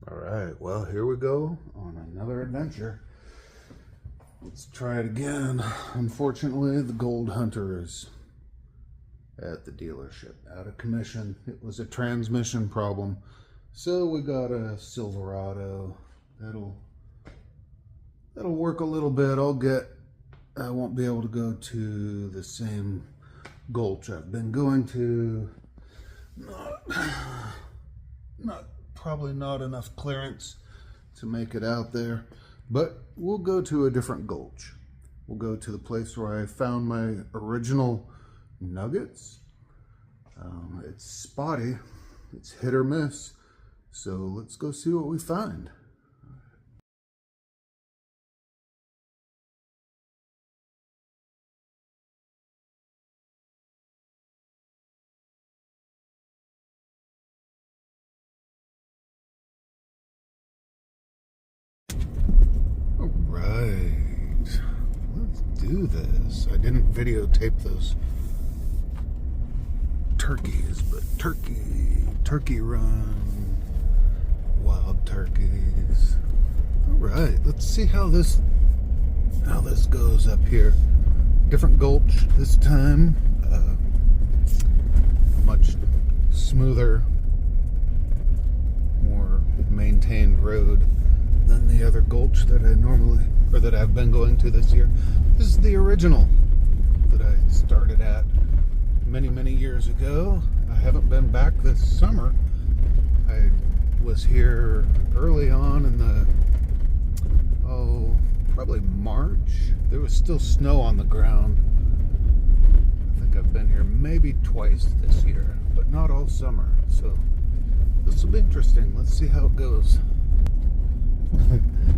All right, well, here we go on another adventure. Let's try it again. Unfortunately, the gold hunter is at the dealership, out of commission. It was a transmission problem, so we got a Silverado. That'll work a little bit. I won't be able to go to the same gulch I've been going to. Probably not enough clearance to make it out there, but we'll go to a different gulch. We'll go to the place where I found my original nuggets. It's spotty, it's hit or miss, so let's go see what we find. Right, let's do this. I didn't videotape those turkeys, but turkey run, wild turkeys. All right, let's see how this goes up here. Different gulch this time, much smoother, more maintained road than the other gulch that I've been going to this year. This is the original that I started at many years ago. I haven't been back this summer. I was here early on in probably March. There was still snow on the ground. I think I've been here maybe twice this year, but not all summer. So this will be interesting. Let's see how it goes.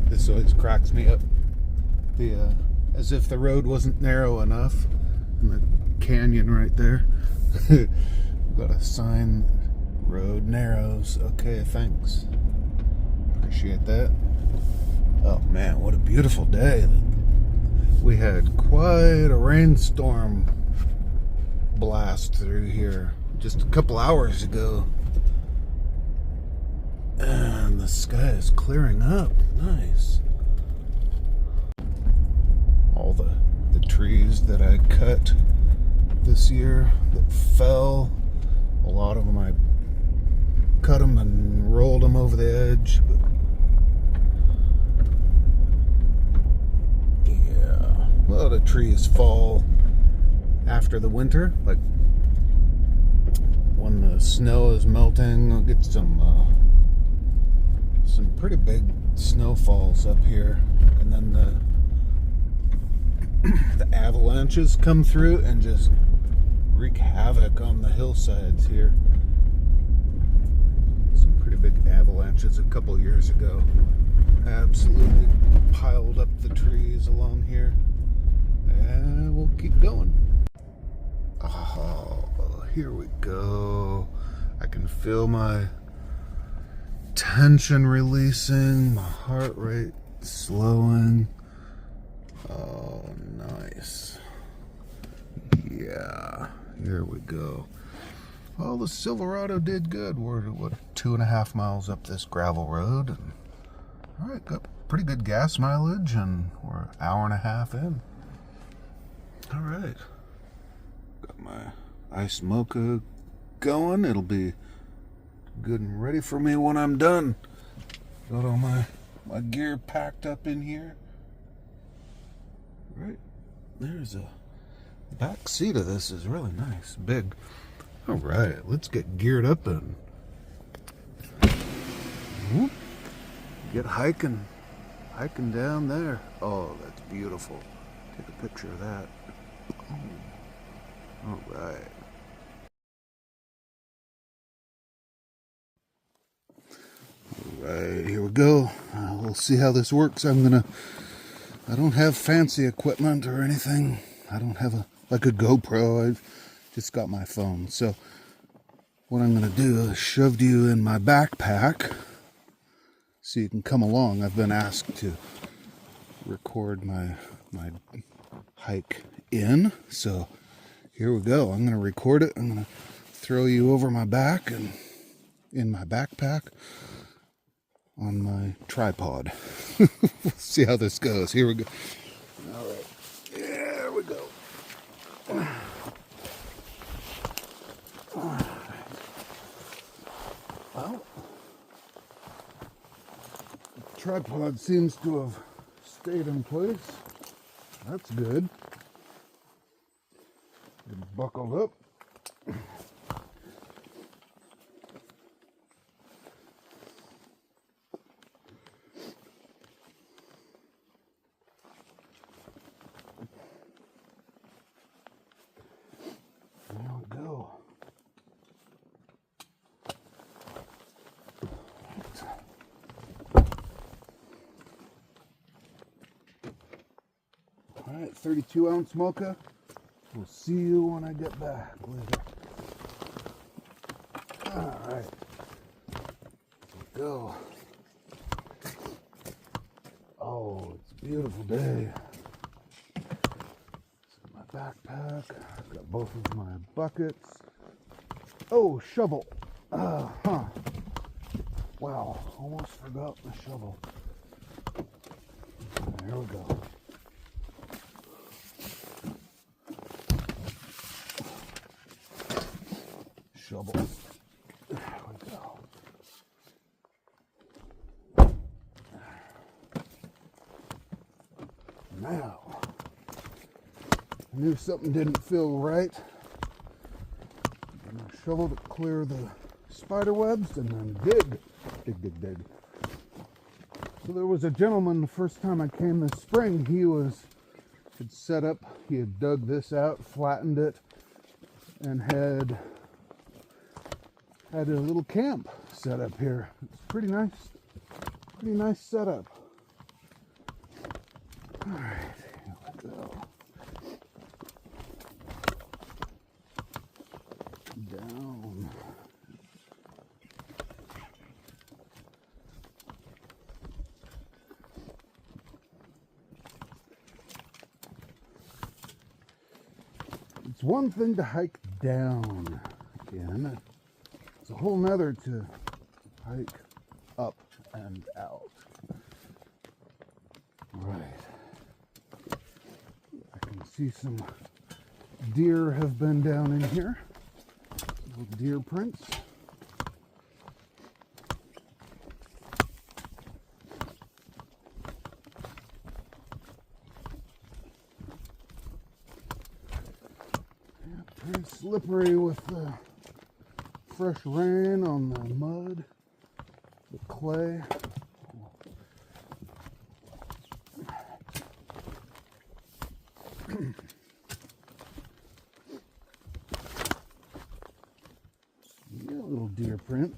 This always cracks me up. As if the road wasn't narrow enough. And the canyon right there. Got a sign, road narrows. Okay, thanks. Appreciate that. Oh man, what a beautiful day. We had quite a rainstorm blast through here just a couple hours ago. And the sky is clearing up. Nice. All the trees that I cut this year that fell, a lot of them I cut them and rolled them over the edge. But yeah, a lot of trees fall after the winter, like when the snow is melting. I'll get some pretty big snowfalls up here, and then the avalanches come through and just wreak havoc on the hillsides here. Some pretty big avalanches a couple years ago absolutely piled up the trees along here, and we'll keep going. Oh, here we go. I can feel my tension releasing, my heart rate slowing. Oh, nice. Yeah, here we go. Well, the Silverado did good. We're 2.5 miles up this gravel road. And, all right, got pretty good gas mileage, and we're an hour and a half in. All right, got my ice mocha going. It'll be good and ready for me when I'm done. Got all my gear packed up in here. Right, there's the back seat of this is really nice, big. All right, let's get geared up and get hiking down there. Oh, that's beautiful. Take a picture of that. All right. Alright, here we go. We'll see how this works. I don't have fancy equipment or anything. I don't have like a GoPro. I've just got my phone. So what I'm going to do is shove you in my backpack so you can come along. I've been asked to record my hike in. So here we go. I'm going to record it. I'm going to throw you over my back and in my backpack. on my tripod. See how this goes. Here we go. All right. There we go. Well, the tripod seems to have stayed in place. That's good. Get buckled up. There we go. All right, 32-ounce mocha. We'll see you when I get back later. All right, let's go. Oh, it's a beautiful day. My backpack. I've got both of my buckets. Oh, shovel. Wow, almost forgot the shovel. There we go. Shovel. There we go. Now, I knew something didn't feel right. I'm going to shovel to clear the spider webs and then dig. Dig. So there was a gentleman the first time I came this spring. He had set up, he had dug this out, flattened it, and had a little camp set up here. It's pretty nice setup. All right, here we go. Down. It's one thing to hike down again. It's a whole nother to hike up and out. Right. I can see some deer have been down in here. Little deer prints. Yeah, pretty slippery with the fresh rain on the mud, the clay. Yeah, little deer print.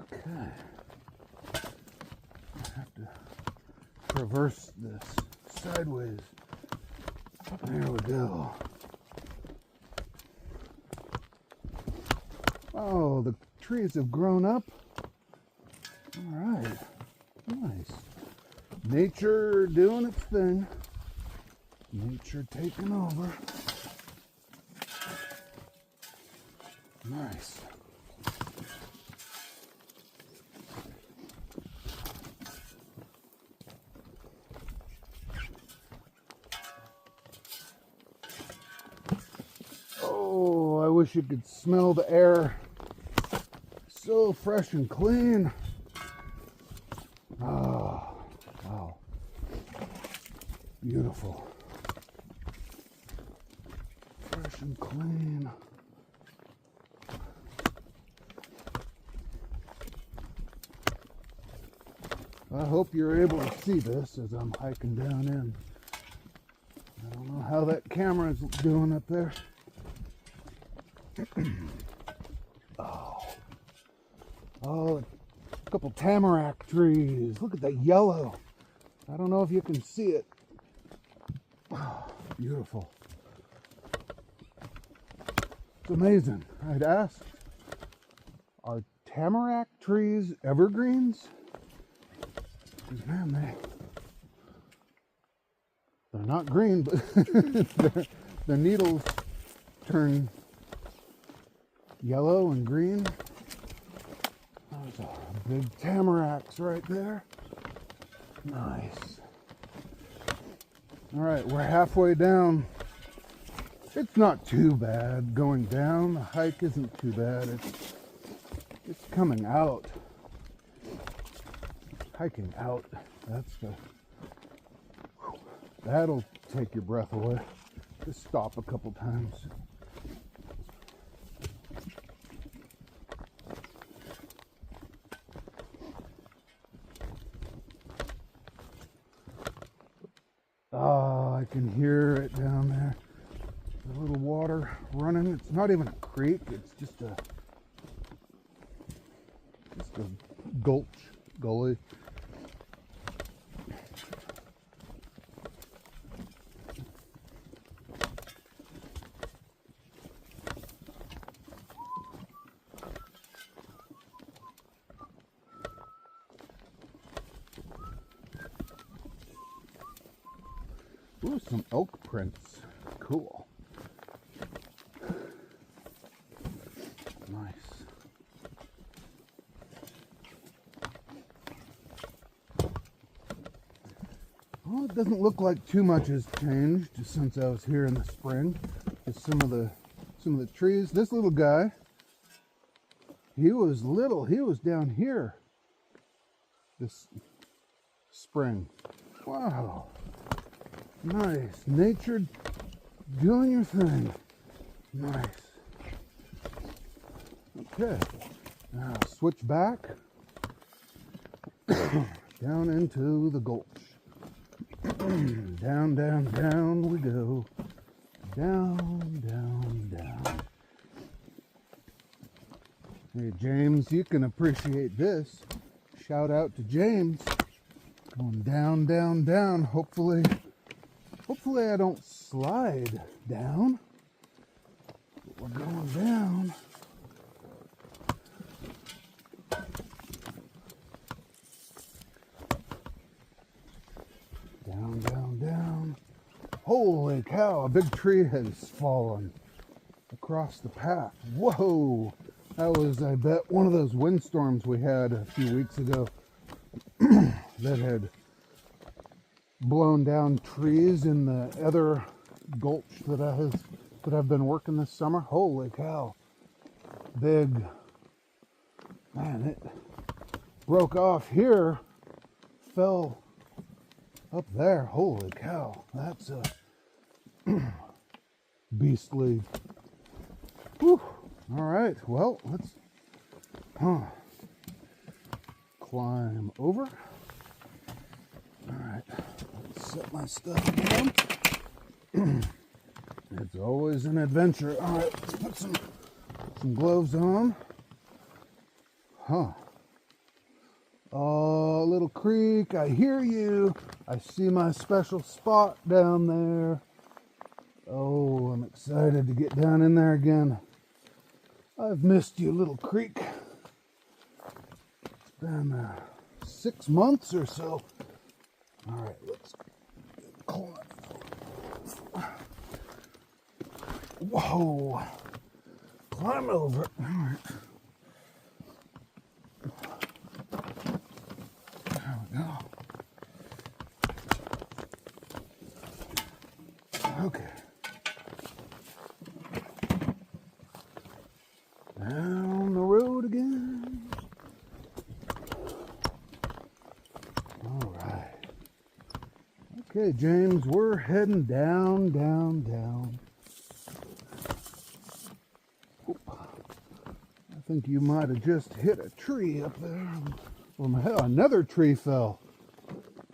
Okay. I have to traverse this sideways. There we go. Oh, the trees have grown up. All right. Nice. Nature doing its thing. Nature taking over. Nice. Oh, I wish you could smell the air. So fresh and clean. Oh, wow. Beautiful. Fresh and clean. I hope you're able to see this as I'm hiking down in. I don't know how that camera is doing up there. Oh, a couple tamarack trees. Look at that yellow. I don't know if you can see it. Oh, beautiful. It's amazing. I'd ask, are tamarack trees evergreens? Because man, they're not green, but the needles turn yellow and green. big tamaracks right there. Nice. All right, we're halfway down. It's not too bad going down. The hike isn't too bad. It's coming out. Hiking out. That'll take your breath away. Just stop a couple times. Oh, I can hear it down there. A little water running. It's not even a creek. It's just a gully. Ooh, some elk prints. Cool. Nice. Well, it doesn't look like too much has changed since I was here in the spring. Just some of the trees. This little guy, he was little. He was down here this spring. Wow. Nice. Nature doing your thing. Nice. Okay. Now switch back down into the gulch. Down, down, down we go. Down, down, down. Hey, James, you can appreciate this. Shout out to James. Going down, down, down. Hopefully I don't slide down. But we're going down. Down, down, down. Holy cow, a big tree has fallen across the path. Whoa! That was, I bet, one of those windstorms we had a few weeks ago that had blown down trees in the other gulch that I've been working this summer. Holy cow. Big. Man, it broke off here, fell up there. Holy cow. That's a beastly. Whew. All right. Well, let's climb over. All right. Let's set my stuff down. It's always an adventure. All right. Let's put some gloves on. Oh, little creek. I hear you. I see my special spot down there. Oh, I'm excited to get down in there again. I've missed you, little creek. It's been 6 months or so. All right, let's climb. Whoa. Climb over. All right. There we go. Okay. Down the road again. All right. Okay, James, we're heading down, down, down. Oop. I think you might have just hit a tree up there. Oh my hell, another tree fell.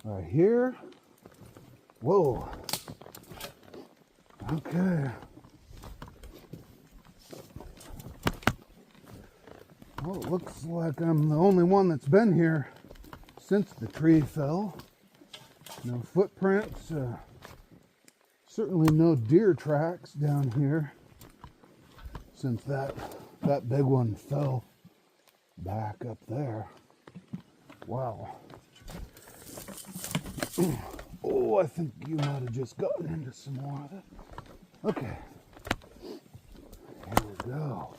Right here. Whoa. Okay. Well, it looks like I'm the only one that's been here since the tree fell. No footprints, certainly no deer tracks down here since that big one fell back up there. Wow. Oh, I think you might have just gotten into some more of it. Okay. Here we go.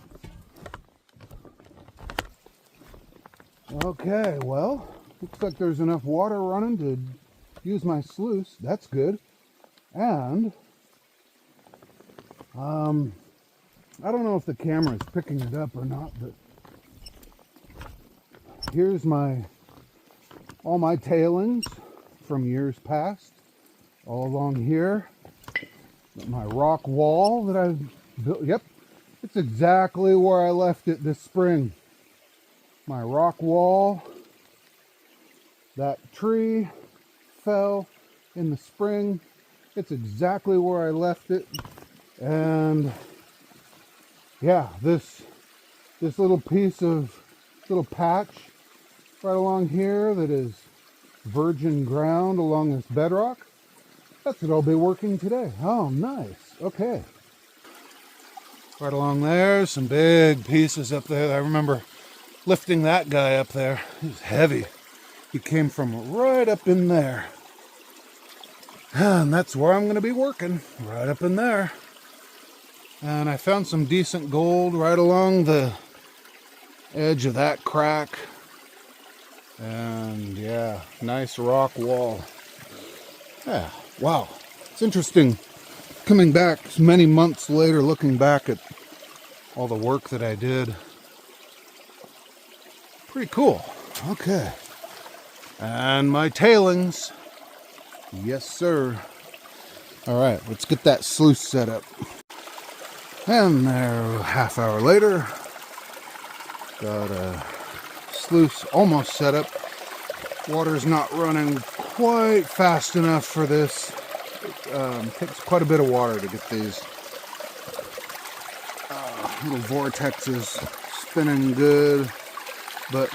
Okay, well, looks like there's enough water running to use my sluice. That's good. And I don't know if the camera is picking it up or not, but here's all my tailings from years past, all along here. My rock wall that I've built. Yep, it's exactly where I left it this spring. My rock wall. That tree fell in the spring. It's exactly where I left it. And yeah, this little patch right along here that is virgin ground along this bedrock, that's what I'll be working today. Oh, nice. Okay. Right along there, some big pieces up there. I remember lifting that guy up there. He was heavy. He came from right up in there. And that's where I'm going to be working, right up in there. And I found some decent gold right along the edge of that crack. And yeah, nice rock wall. Yeah, wow. It's interesting coming back many months later, looking back at all the work that I did. Pretty cool. Okay. And my tailings. Yes, sir. All right, let's get that sluice set up. And there, a half hour later, got a sluice almost set up. Water's not running quite fast enough for this. It takes quite a bit of water to get these little vortexes spinning good, but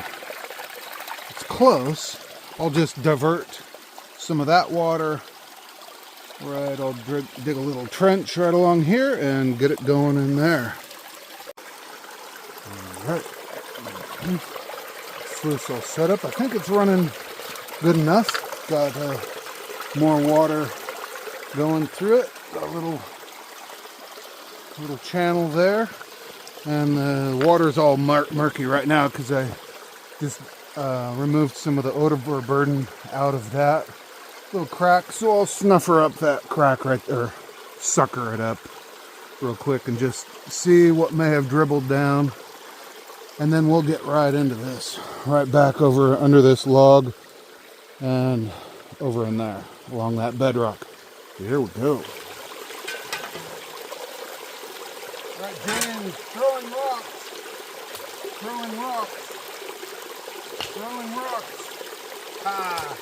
it's close. I'll just divert some of that water. Right, I'll dig a little trench right along here and get it going in there. All right, sluice all set up. I think it's running good enough. Got more water going through it. Got a little channel there, and the water's all murky right now because I just removed some of the overburden out of that little crack. So I'll snuffer up that crack right there, sucker it up real quick, and just see what may have dribbled down. And then we'll get right into this, right back over under this log and over in there along that bedrock. Here we go. Right, James, throwing rocks. Ah,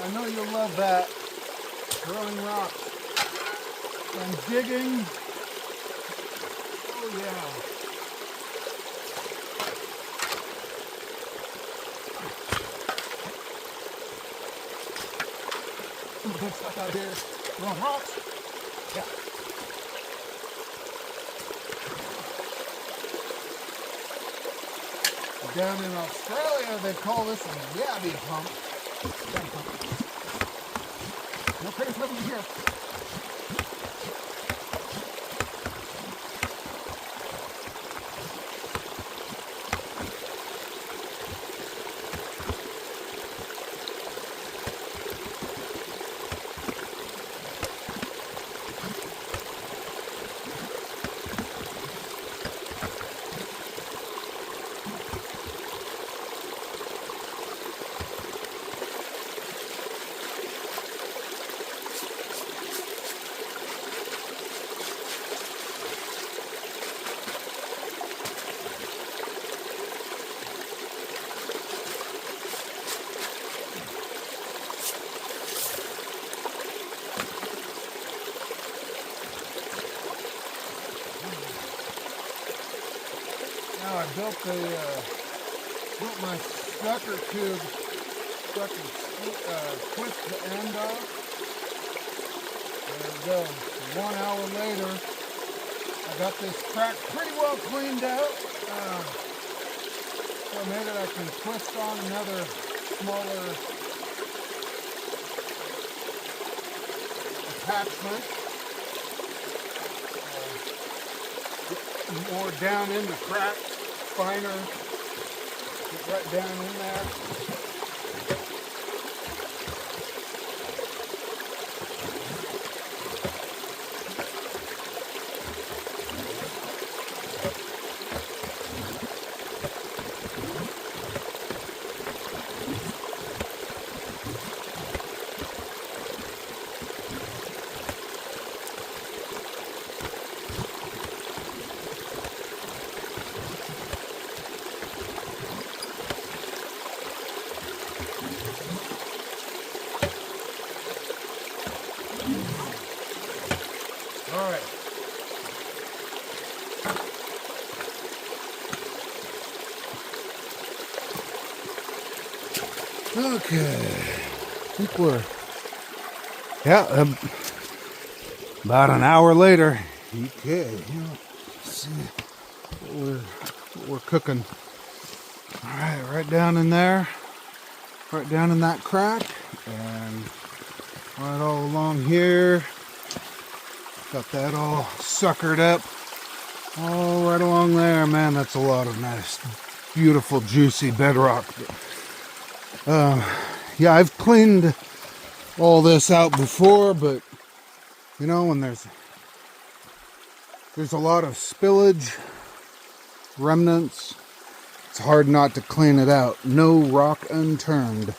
I know you'll love that. Throwing rocks and digging. Oh yeah. Some good stuff out here. Throwing rocks. Yeah. Down in Australia, they call this a yabby hump. No crazy living here. I built my sucker tube, twist the end off. There we go. 1 hour later, I got this crack pretty well cleaned out. So maybe I can twist on another smaller attachment. More down in the crack, finer Get right down in there. All right. Okay. I think we're, about an hour later. Okay. Let's see what we're cooking. All right, right down in there. Right down in that crack. And right all along here. Got that all suckered up. All right along there. Man, that's a lot of nice, beautiful, juicy bedrock. Yeah, I've cleaned all this out before, but you know, when there's a lot of spillage, remnants, it's hard not to clean it out. No rock unturned.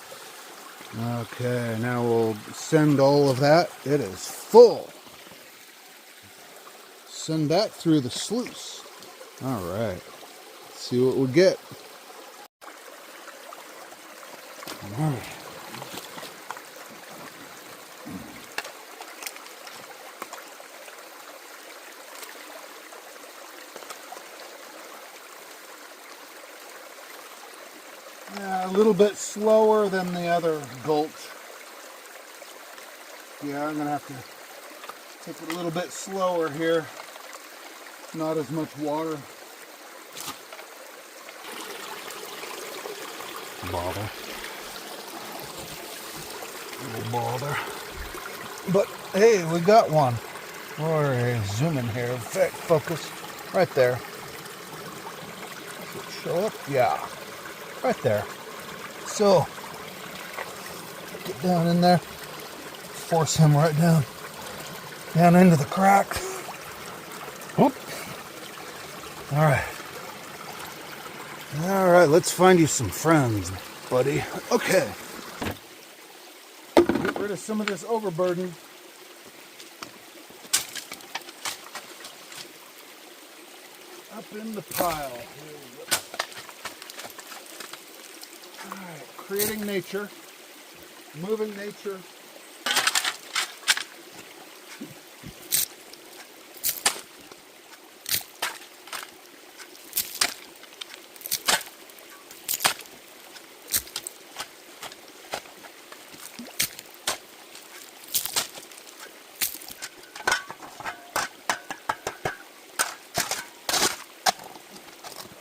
Okay, now we'll send all of that. It is full. Send that through the sluice. All right. Let's see what we get. All right. Yeah, a little bit slower than the other gulch. Yeah, I'm gonna have to take it a little bit slower here. Not as much water. Bother. No bother. But hey, we got one. Or zoom in here. Focus. Right there. Does it show up? Yeah. Right there. So get down in there. Force him right down. Down into the crack. Whoop. Alright. Alright, let's find you some friends, buddy. Okay. Get rid of some of this overburden. Up in the pile. Alright, creating nature. Moving nature.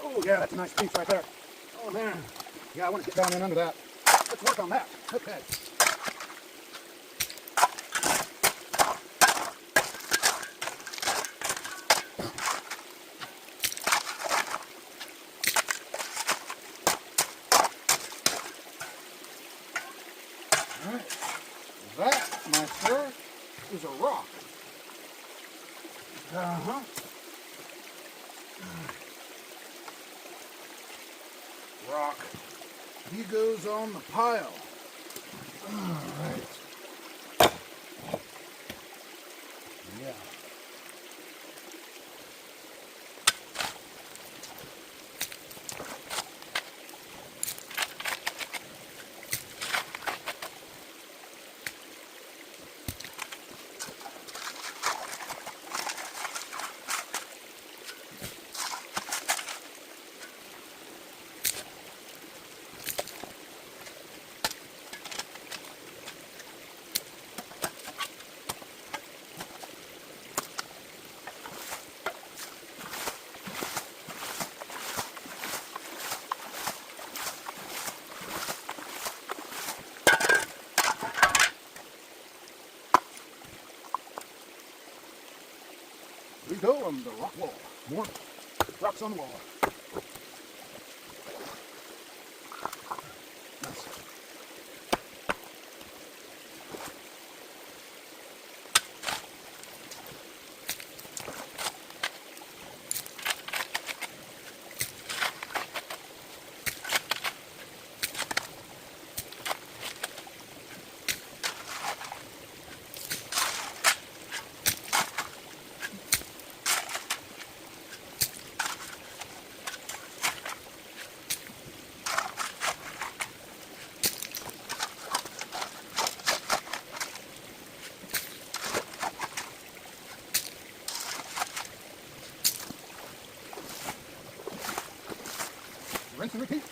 Oh yeah, that's a nice piece right there. Oh man. Yeah, I want to get down in under that. Let's work on that. Okay. Alright. That, my sir, is a rock. Uh-huh. Rock. He goes on the pile. Alright. Yeah. We go on the rock wall. More rocks on the wall. rinse and repeat.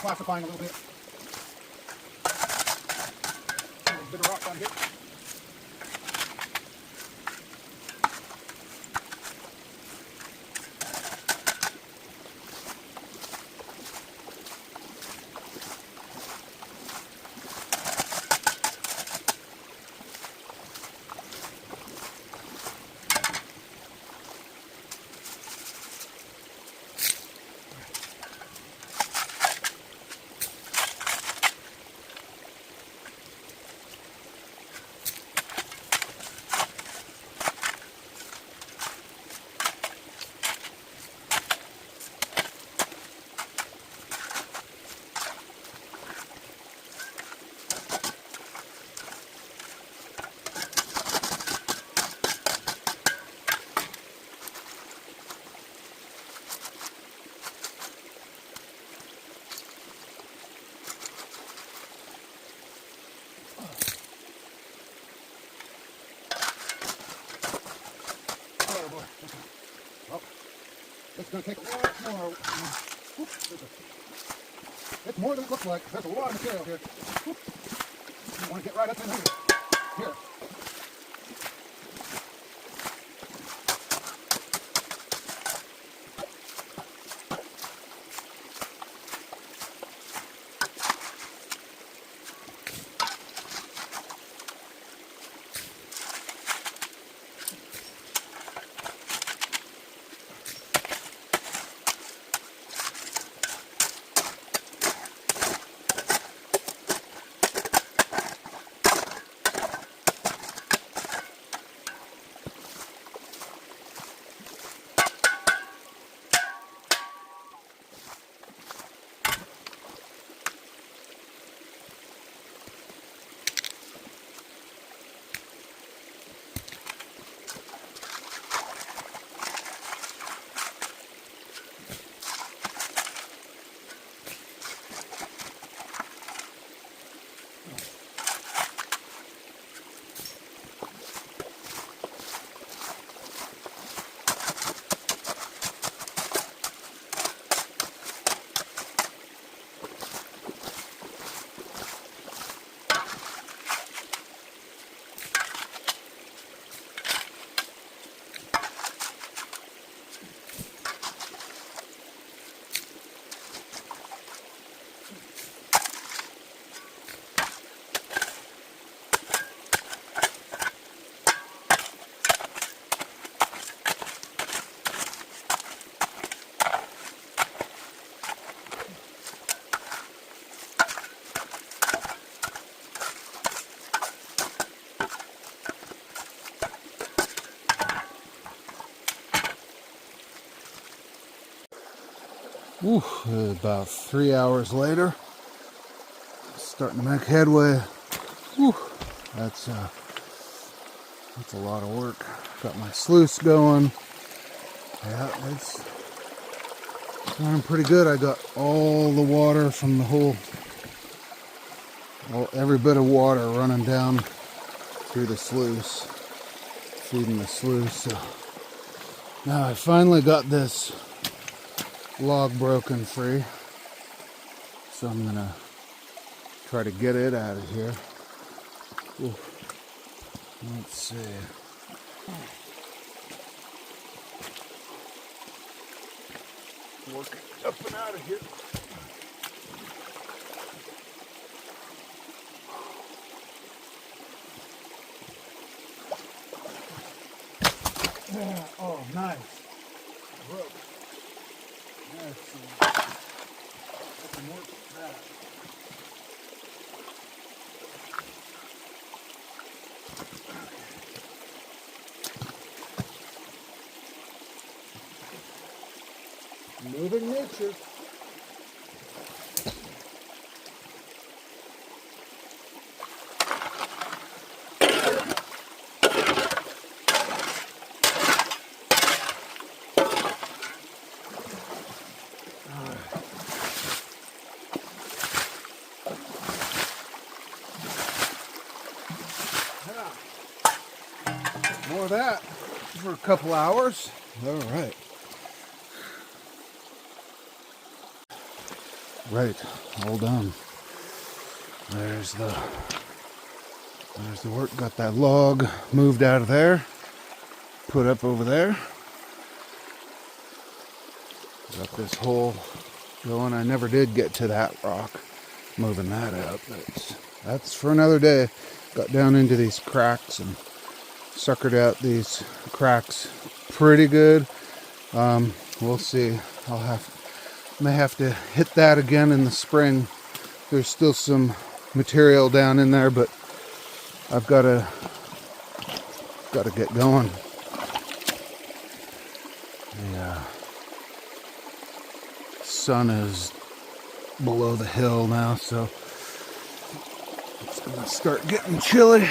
Classifying a little bit. A little bit of rock down here. Well, it's going to take a lot more. It's more than it looks like. There's a lot of material here. You want to get right up in here. Here. Whew, about 3 hours later, starting to make headway. Whew, that's a lot of work. Got my sluice going. Yeah, it's running pretty good. I got all the water from the every bit of water running down through the sluice, feeding the sluice. So now I finally got this log broken free, so I'm gonna try to get it out of here. Ooh. Let's see. Working up and out of here. Yeah, oh, nice. Broke. Let's see. I can work with that. Moving nature. More of that for a couple hours. All right. Right, all done. There's the work. Got that log moved out of there, put up over there. Got this hole going. I never did get to that rock, moving that out. That's for another day. Got down into these cracks and suckered out these cracks pretty good. We'll see. May have to hit that again in the spring. There's still some material down in there, but I've got to get going. The sun is below the hill now, so it's gonna start getting chilly.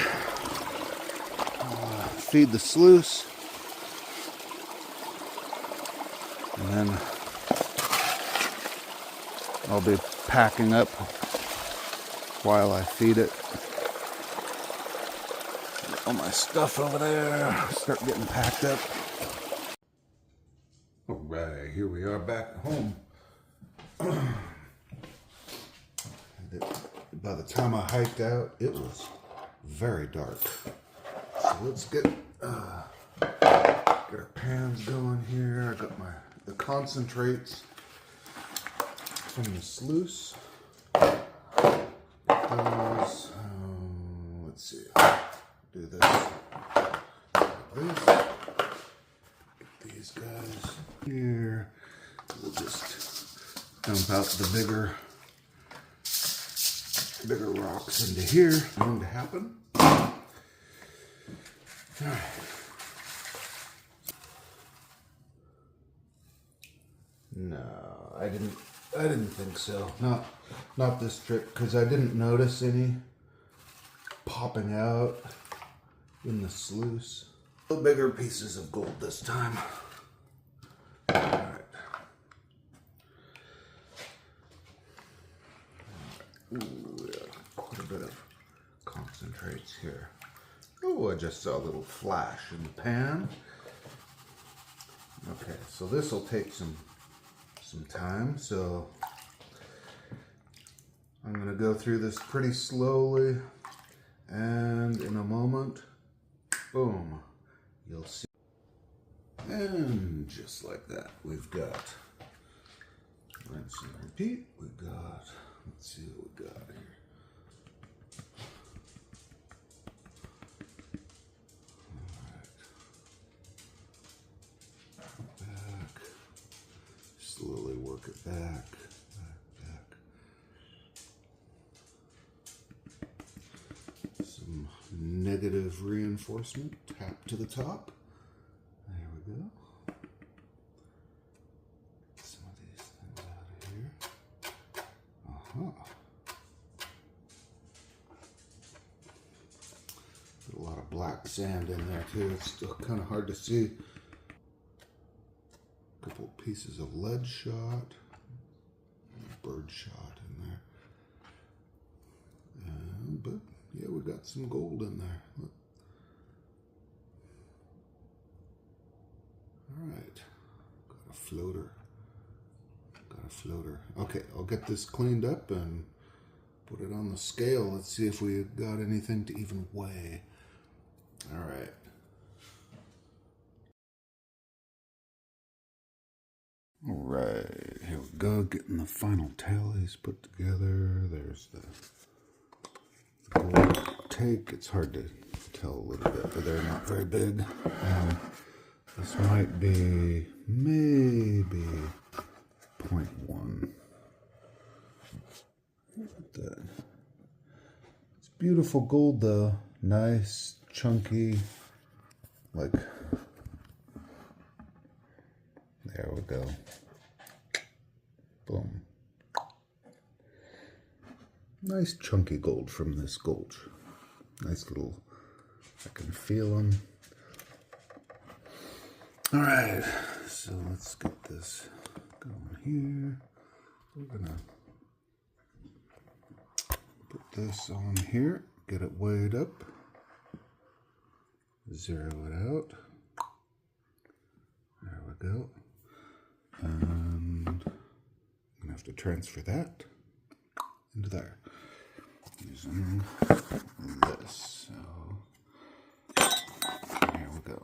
Feed the sluice, and then I'll be packing up while I feed it. Get all my stuff over there, start getting packed up. All right, here we are back at home. By the time I hiked out, it was very dark. So let's get our pans going here. I got the concentrates from the sluice. Those, let's see. Do this. Get these guys here. We'll just dump out the bigger rocks into here. Going to happen. All right. No, I didn't think so. Not this trip, because I didn't notice any popping out in the sluice. A little bigger pieces of gold this time. All right. Ooh, yeah, quite a bit of concentrates here. Oh, I just saw a little flash in the pan. Okay, so this will take some time, so I'm going to go through this pretty slowly, and in a moment, boom, you'll see. And just like that, we've got rinse and repeat. We've got, let's see what we got here. Slowly work it back. Some negative reinforcement, tap to the top. There we go. Some of these things out of black sand in there too. It's still kind of hard to see. A couple pieces of lead shot, bird shot in there. But yeah, we got some gold in there. Look. All right, got a floater. Got a floater. Okay, I'll get this cleaned up and put it on the scale. Let's see if we got anything to even weigh. All right. All right, here we go. Getting the final tallies put together. There's the gold take. It's hard to tell a little bit, but they're not very big. This might be maybe 0.1. It's beautiful gold though. Nice, chunky, like, there we go. Boom. Nice chunky gold from this gulch. Nice little, I can feel them. All right, so let's get this going here. We're gonna put this on here, get it weighed up, zero it out. There we go. And I'm gonna have to transfer that into there using this. So here we go.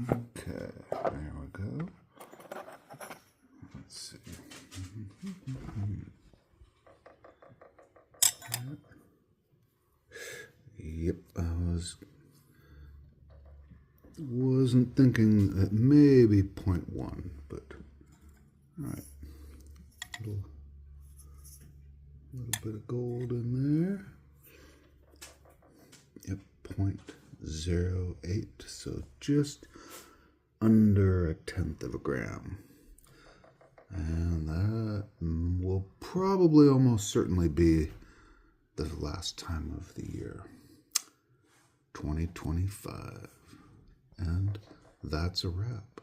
Okay, there we go. Let's see. Yep, I wasn't thinking that maybe 0.1, but all right. Little bit of gold in there. Yep, 0.08, so just under 1/10 of a gram. And that will probably almost certainly be the last time of the year, 2025. And that's a wrap.